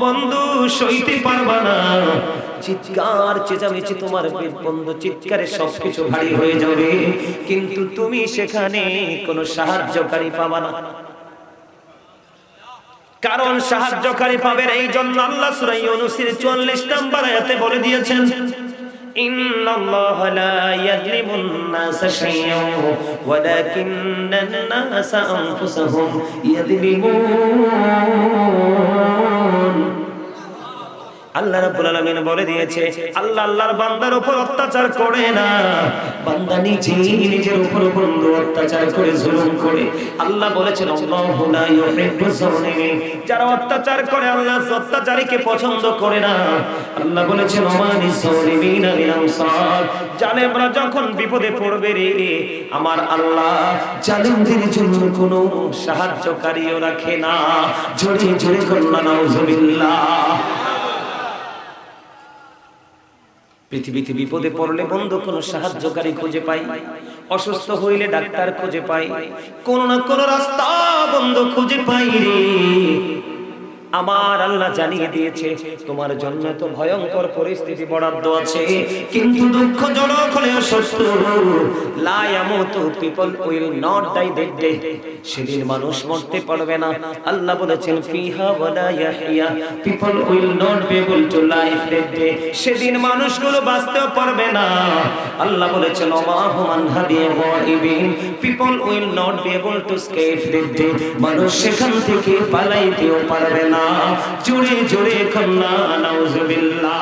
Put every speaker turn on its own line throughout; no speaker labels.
বন্ধু সইতে পারবা না, চিৎকার চেঁচামেচি তোমার বন্ধু চিৎকারে সবকিছু ভারী হয়ে যাবে, কিন্তু তুমি সেখানে কোনো সাহায্যকারী পাবা না। কারণ সাহায্যকারী পাবেন এই জন্য আল্লাহ সূরা ইউনূসের 44 নম্বর আয়াতে বলে দিয়েছেন, ইন্নাল্লাহা লা ইয়াযলিমুন নাসা শাইআন ওয়ালাকিন্নান নাসা আনফুসাহুম ইয়াযলিমুন। আল্লাহ রাব্বুল আলামিন বলে দিয়েছে, আল্লাহ আল্লাহর বান্দার উপর অত্যাচার করে না, বান্দা নিজের উপর বন্ধু অত্যাচার করে জুলুম করে। আল্লাহ বলেছেন আল্লাহু লা ইউহিব্বুজ জালিমিন, যারা অত্যাচার করে আল্লাহ অত্যাচারীকে পছন্দ করে না। আল্লাহ বলেছেন ওমানিজ জালিমিনা মিন আনসার, জালেমরা যখন বিপদে পড়বে রে আমার আল্লাহ জালেমদের জন্য কোনো সাহায্যকারীও রাখে না। জোরে জোরে কন্না নাউজুবিল্লাহ। পৃথিবীতে বিপদে পড়লে বন্ধু কোনো সাহায্যকারী খুঁজে পাই, অসুস্থ হইলে ডাক্তার খুঁজে পাই, কোন না কোন রাস্তা বন্ধু খুঁজে পাই রে। আমার আল্লাহ জানিয়ে দিয়েছে তোমার জন্য তো ভয়ঙ্কর পরিস্থিতি বরাদ্দ আছে, কিন্তু দুঃখজনক হলেও সত্য, লা ইয়ামুতু, people will not die that day, সেদিন মানুষ মরতে পারবে না। আল্লাহ বলেছেন ফিহা ওয়ালা ইয়াহইয়া, people will not be able to live that day, সেদিন মানুষগুলো বাঁচতেও পারবে না। আল্লাহ বলেছেন ওমা হুম আনহা বিগাইবিন, people will not be able to escape that day, মানুষ সেখান থেকে পালাইতেও পারবে না। জোরে জোরে কন্না নাউজুবিল্লাহ।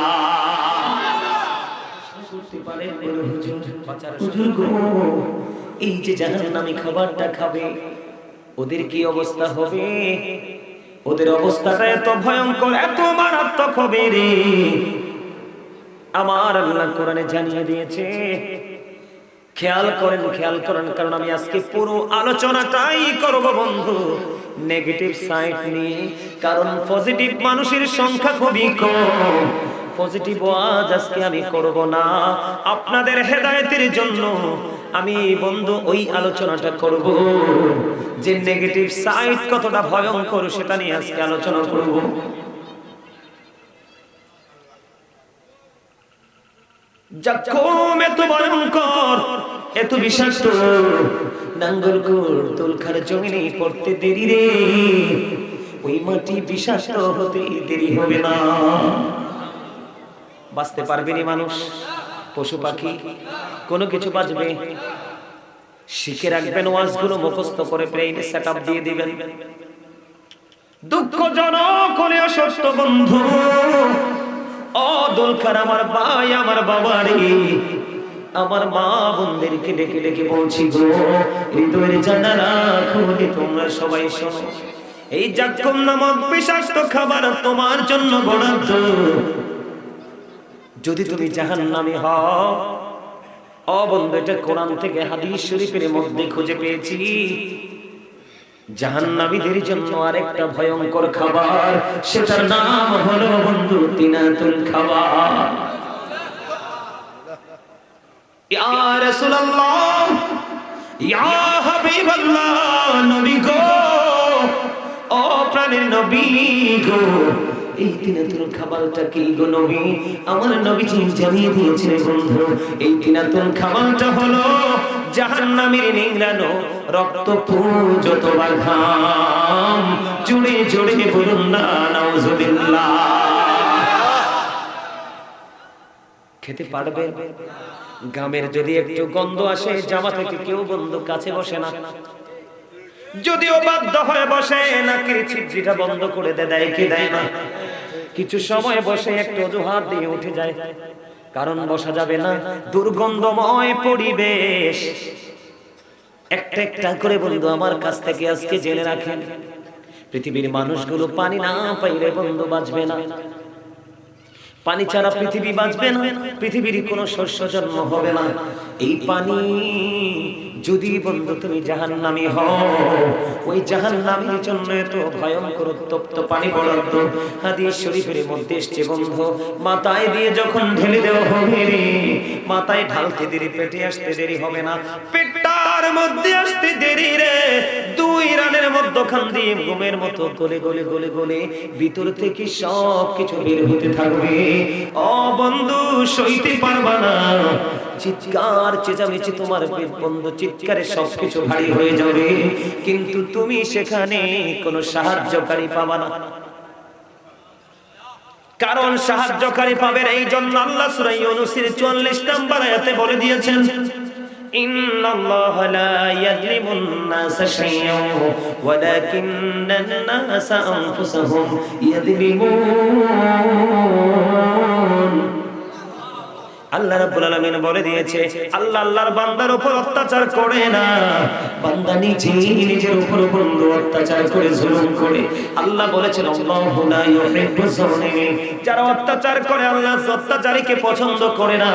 এই যে জাহান্নামী খাবারটা খাবে ওদের কি অবস্থা হবে? ওদের অবস্থাটা এত ভয়ঙ্কর, এত মারাত্মক হবে রে। আমার আল্লাহ কোরআনে জানিয়ে দিয়েছে, খেয়াল করেন, কারণ আমি আজকে পুরো আলোচনাটাই করব বন্ধু নেগেটিভ সাইড নিয়ে, কারণ পজিটিভ মানুষের সংখ্যা খুবই কম। পজিটিভ ওয়াজ আজকে আমি করব না, আপনাদের হেদায়েতের জন্য আমি বন্ধু ওই আলোচনাটা করব যে নেগেটিভ সাইড কতটা ভয়ঙ্কর সেটা নিয়ে আজকে আলোচনা করব। জাক্কুম এত ভয়ঙ্কর, এত বিষাক্ত, নাঙ্গলকোট তুলখার জমিনে পড়তে দেরি রে, ওই মাটি বিষাক্ত হতে দেরি হবে না। বাঁচতে পারবে না মানুষ, পশু পাখি, কোনো কিছু বাঁচবে? শিখে রাখবেন, ওয়াজগুলো মুখস্থ করে ব্রেইনে সেটআপ দিয়ে দিবেন। দুঃখজনক হলেও সত্য বন্ধু, ও দুলখার আমার ভাই, আমার বাবা রে, আমার মা বোনদেরকে ডেকে ডেকে বলছি গো, হৃদয়ের জানালা খুলে তোমরা সবাই শোনো, এই জাক্কুম নামক বিষাক্ত খাবার তোমার জন্য বরাদ্দ। যদি তুমি জাহান্নামী হও, ও বন্ধু, এটা কোরআন থেকে হাদিস শরীফের মধ্যে খুঁজে পেয়েছি, জাহান্নামীদের জন্য আরেকটা ভয়ঙ্কর খাবার, সেটার নাম হলো বন্ধু তিনাতুল খাবার। ইয়া রাসূলুল্লাহ, ইয়া হাবিবাল্লাহ, নবী গো, ও প্রাণের নবী গো, এই তিনাতুল খাবারটা কি গো নবী? আমার নবীজি জানিয়ে দিয়েছেন বন্ধু, এই তিনাতুল খাবারটা হলো জাহান্নামীর নিংড়ানো রক্ত যত ঘাম। জোরে জোরে বলুন না নাউজুবিল্লাহ। খেতে পারবে? গামের যদি একটু গন্ধ আসে জামা থেকে কেউ বন্ধু কাছে বসে না, যদিও বাধ্য হয়ে বসে, নাকের ছিদ্রিটা বন্ধ করে দেয় কি দেয় না, কিছু সময় বসে একটু অজুহাত দিয়ে উঠে যায়, কারণ বসা যাবে না, দুর্গন্ধময় পরিবেশ। একটা একটা করে বন্ধু আমার কাছ থেকে আজকে জেনে রাখেন, পৃথিবীর মানুষগুলো পানি না পাইলে বন্ধু বাঁচবে না, পানি ছাড়া পৃথিবী বাঁচবে না, পৃথিবীর কোনো শস্য জন্ম হবে না। এই পানি যদি বন্ধু তুমি জাহান্নামী হও, ওই জাহান্নামীর জন্য এত ভয়ঙ্কর উত্তপ্ত পানি বরাদ্দ। হাদিস শরীফের মধ্যে এসেছে বন্ধু, মাথায় দিয়ে যখন ঢেলে দেওয়া হবে রে, মাথায় ঢালতে দেরি, পেটে আসতে দেরি হবে না, পেটটা তার মধ্যে আসতে দেরি রে, 2 রানের মধ্যখান দিয়ে ঘুমের মতো গলে গলে গলে গলে ভিতর থেকে সব কিছু বের হতে থাকবে। ও বন্ধু সইতে পারবা না, চিৎকার চেঁচামেচি, তোমার বন্ধু চিৎকারে সবকিছু ভারী হয়ে যাবে, কিন্তু তুমি সেখানে কোনো সাহায্যকারী পাবা না। কারণ সাহায্যকারী পাবেন এই জন্য আল্লাহ সূরা ইউনূসের 44 নম্বর আয়াতে বলে দিয়েছেন, ইন্নাল্লাহা লা ইয়াযলিমুন নাসা শাইআন ওয়ালাকিন্নান নাসা আনফুসাহুম ইয়াযলিমুন। আল্লাহ রাব্বুল আলামিন বলে দিয়েছে, আল্লাহ আল্লাহর বান্দার উপর অত্যাচার করে না, বান্দা নিজের উপর বন্ধু অত্যাচার করে জুলুম করে। আল্লাহ বলেছেন আল্লাহু লা ইউহিব্বুয যালিমিন, যারা অত্যাচার করে আল্লাহ অত্যাচারীকে পছন্দ করে না।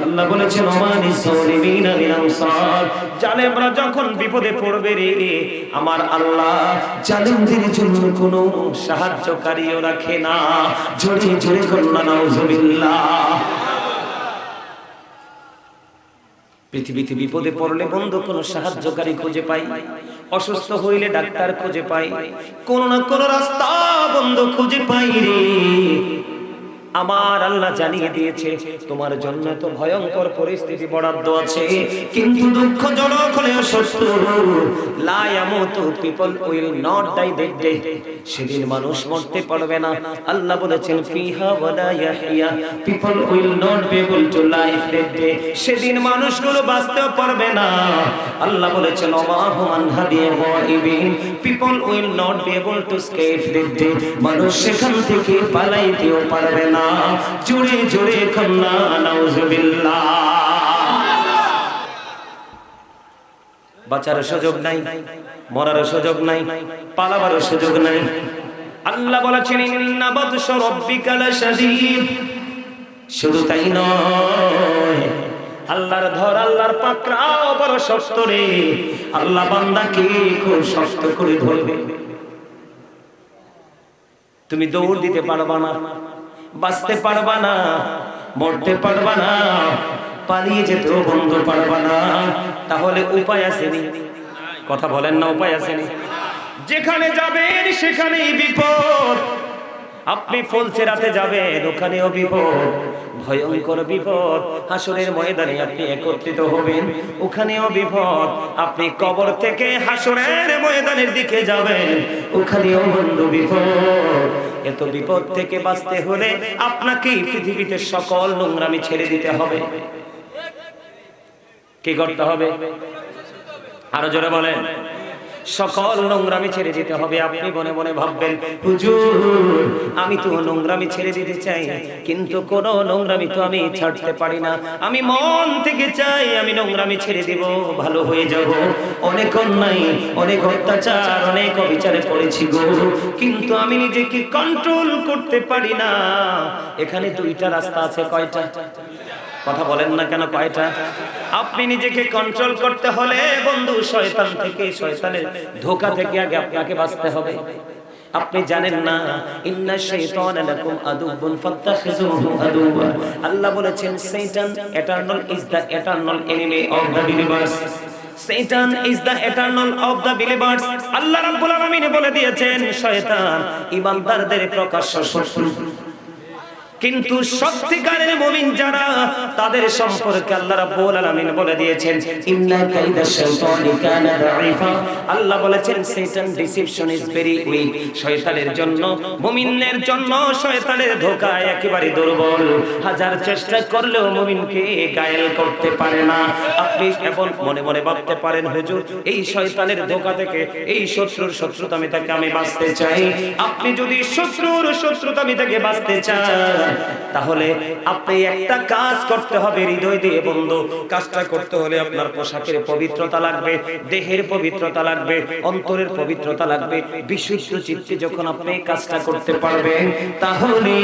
আল্লাহ বলেছেন ওমানিজ যালিমিনা মিন আনসার, জালেমরা যখন বিপদে পড়বে রে, আমার আল্লাহ জালেমদের জন্য কোনো সাহায্যকারীও রাখে না। জোরে জোরে কন্না নাউজুবিল্লাহ। পৃথিবীতে বিপদে পড়লে বন্ধু কোনো সাহায্যকারী খুঁজে পাই, অসুস্থ হইলে ডাক্তার খুঁজে পাই, কোন না কোন রাস্তা বন্ধু খুঁজে পাই রে। আমার আল্লাহ জানিয়ে দিয়েছে তোমার জন্য তো ভয়ঙ্কর পরিস্থিতি বরাদ্দ আছে, কিন্তু দুঃখজনক হলেও সত্য, লা ইয়ামুতু, people will not die that day, সেদিন মানুষ মরতে পারবে না। আল্লাহ বলেছেন ফিহা ওয়ালা ইয়াহইয়া, people will not be able to live that day, সেদিন মানুষগুলো বাঁচতেও পারবে না। আল্লাহ বলেছেন ওমা হুম আনহা বিগাইবিন, people will not be able to escape that day, মানুষ সেখান থেকে পালাইতেও পারবে না। জোরে জোরে কন্না নাউজুবিল্লাহ। বাঁচার সুযোগ নাই, মরার সুযোগ নাই, পালাবার সুযোগ নাই। আল্লাহ বলেছেন ইন্না বাতশা রাব্বিকা লাশাদীদ, শুধু তাই নয়, আল্লাহর ধর, আল্লাহর পাকড়াও বড় শক্ত রে। আল্লাহ বান্দাকে খুব শক্ত করে ধরবে। তুমি দৌড় দিতে পারবা না, বাঁচতে পারবা না, মরতে পারবা না, পালিয়ে যেতেও বন্ধু পারবা না, তাহলে উপায় আসেনি? কথা বলেন না, উপায় আসেনি? যেখানে যাবেন সেখানেই বিপদ। আপনি ফুলছেরাতে যাবেন, ওখানেও বিপদ, ভয়ঙ্কর বিপদ। হাসরের ময়দানে আপনি একত্রিত হবেন, ওখানেও বিপদ। আপনি কবর থেকে হাসরের ময়দানের দিকে যাবেন, ওখানেও বন্ধু বিপদ। এত বিপদ থেকে বাঁচতে হলে আপনাকে পৃথিবীতে সকল নোংরামি ছেড়ে দিতে হবে। কি করতে হবে? আরো জোরে বলেন। সকল নোংরামি ছেড়ে দিতে হবে। আপনি মনে মনে ভাববেন, হুজুর আমি তো নোংরামি ছেড়ে দিতে চাই, কিন্তু কোন নোংরামি তো আমি ছাড়তে পারি না। আমি মন থেকে চাই আমি নোংরামি ছেড়ে দিব, ভালো হয়ে যাব। অনেক অন্যায়, অনেক অত্যাচার, অনেক অবিচারে করেছি গো, কিন্তু আমি নিজেকে কন্ট্রোল করতে পারি না। এখানে 2টা রাস্তা আছে। কয়টা? কথা বলেন না কেন, কয়টা? আপনি নিজেকে কন্ট্রোল করতে হলে বন্ধু শয়তান থেকে, শয়তানের ধোঁকা থেকে আগে আপনাকে বাঁচতে হবে। আপনি জানেন না ইন্না শাইতানা লাকুম আদুউন ফাত্তাখিযুহু আদুওয়া। আল্লাহ বলেছেন শয়তান eternal is the eternal enemy of the believers. Satan is the eternal of the believers. আল্লাহ রাব্বুল আলামিন বলে দিয়েছেন শয়তান ঈমানদারদের প্রকাশ্য শত্রু, কিন্তু সত্যিকারের মুমিন যারা, তাদের সম্পর্কে আল্লাহ রাব্বুল আলামিন বলে দিয়েছেন ইন্না কাইদা শাইতানি কানা দাঈফা। আল্লাহ বলেছেন শয়তান ডিসিপশন ইজ ভেরি উইক। শয়তানের জন্য, মুমিনের জন্য শয়তানের ধোঁকা একেবারে দুর্বল। হাজার চেষ্টা করলেও মুমিনকে গায়েল করতে পারে না। আপনি এখন মনে মনে ভাবতে পারেন, হুজুর এই শয়তানের ধোঁকা থেকে, এই শত্রুর শত্রুতামি থেকে আমি বাঁচতে চাই। আপনি যদি শত্রুর শত্রুতামি থেকে বাঁচতে চান, তাহলে আপনি একটা কাজ করতে হবে হৃদয় দিয়ে বন্ধু। কাজটা করতে হলে আপনার পোশাকের পবিত্রতা লাগবে, দেহের পবিত্রতা লাগবে, অন্তরের পবিত্রতা লাগবে। বিশুদ্ধ চিত্তে যখন আপনি কাজটা করতে পারবেন, তাহলে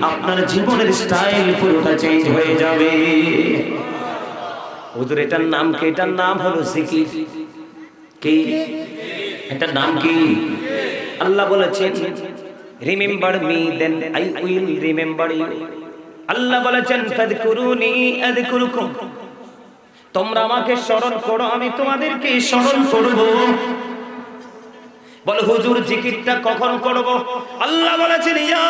আপনার জীবনের স্টাইল পুরোটা চেঞ্জ হয়ে যাবে। হুজুর এটার নাম কি? এটার নাম হলো জিকির। কি এটার নাম? কি? আল্লাহ বলেছেন remember me then I will remember you. Allah বলেছেন ফাযকুরুনি আযকুরুকুম, তোমরা আমাকে স্মরণ করো, আমি তোমাদেরকে স্মরণ করব। বলে হুজুর জিকিরটা কখন করব? আল্লাহ বলেছেন ইয়া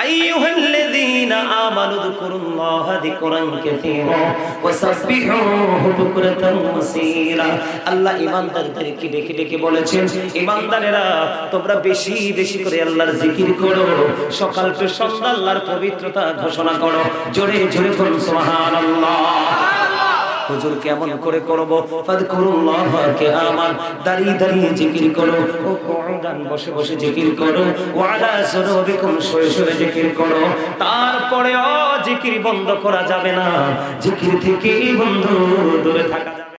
আইয়ুহাল্লাযীনা আমানু যকুরুল্লাহা যিকরান কাসীরা ওয়াসাব্বিহুহু বুকরাতান ওয়াসীলা। আল্লাহ ঈমানদারদেরকে ডেকে ডেকে বলেছেন, ঈমানদারেরা তোমরা বেশি বেশি করে আল্লাহর জিকির করো, সকাল থেকে সন্ধ্যা আল্লাহর পবিত্রতা ঘোষণা করো। জোরে জোরে বলুন সুবহানাল্লাহ। হুজুর কেমন করে করব? ফাযকুরুল্লাহ কিয়ামান, দাঁড়িয়ে দাঁড়িয়ে জিকির করো, ও কুউদান বসে বসে জিকির করো, ওয়া আলা সুনুবিকুম শুয়ে শুয়ে জিকির করো। তারপরে জিকির বন্ধ করা যাবে না, জিকির থেকে বন্ধু দূরে থাকা যাবে।